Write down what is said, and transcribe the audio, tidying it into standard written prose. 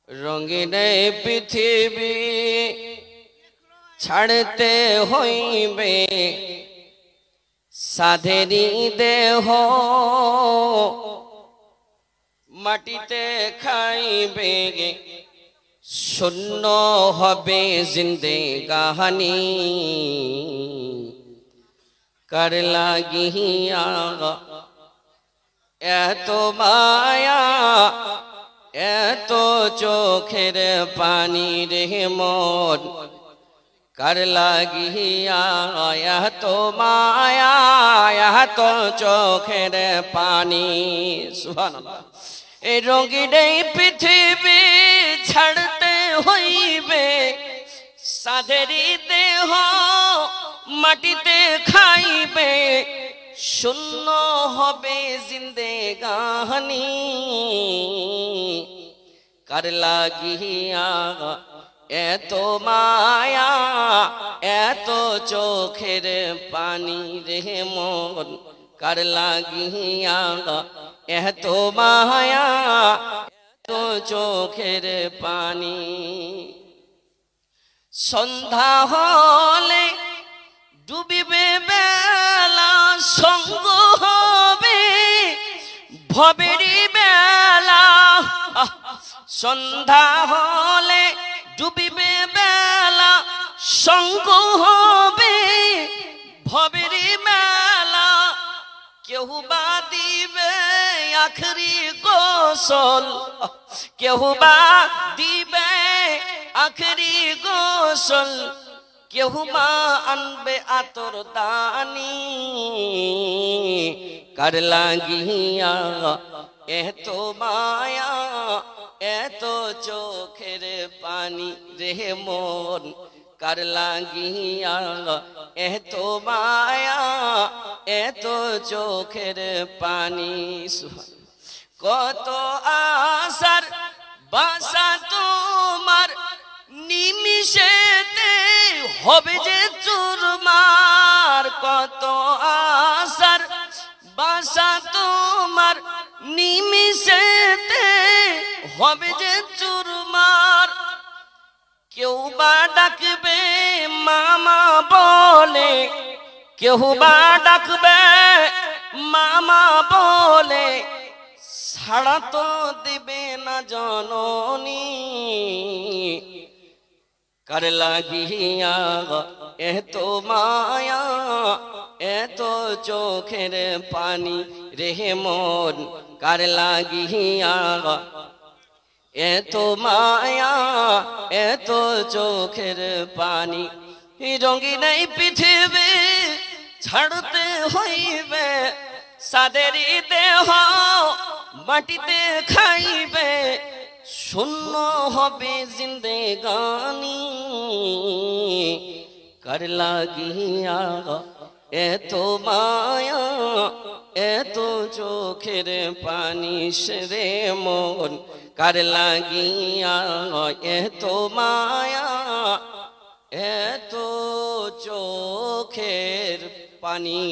রঙিন পৃথিবী ছাড়তে হইবে সাধেরি দেহ মাটিতে খাইবে শূন্য হবে জিন্দেগানি কার লাগিয়া এত মায়া এত চোখের পানি রে মন কার লাগিয়া এত মায়া এত চোখের পানি সুবহানাল্লাহ। এই রঙিন পৃথিবী ছাড়তে হইবে সাধেরি দেহ মাটিতে খাইবে শূন্য হবে জিন্দেগানি কার লাগিয়া এত মায়া এত চোখের পানি রে মন কার লাগিয়া এত মায়া এত চোখের পানি। সন্ধ্যা হলে ডুবিবে বেলা সঙ্গ হবে ভবেরি বেলা। সন্ধ্যা হলে ডুবিবে বেলা সঙ্গ হবে ভবেরি মেলা। কেউ বা দিবে আখরি গোসল কেউ বা দিবে আখরি গোসল কেউ মা আনবে আতর দানি কার লাগিয়া এত মায়া এত চোখের পানি রে মন কার লাগিয়া এত মায়া এত চোখের পানি। কত আশার বাসা তোমার নিমিষেতে হবে যে চুরমার। কত আশার বাসা তোমার নিমিষেতে হবে যে চুরমার। কেউ বা ডাকবে মামা বলে কেউ বা ডাকবে মামা বলে ছাড়া তো দিবে না জননী কার লাগিয়া এত মায়া এত চোখের পানি রে মন কার লাগিয়া এত মায়া এত চোখের পানি। রঙিন পৃথিবী ছাড়তে হইবে সাধেরি দেহ মাটিতে খাইবে শূন্য হবে জিন্দেগানি কার লাগিয়া এত মায়া এত চোখের পানি রে মন কার লাগিয়া এত মায়া এত চোখের পানি।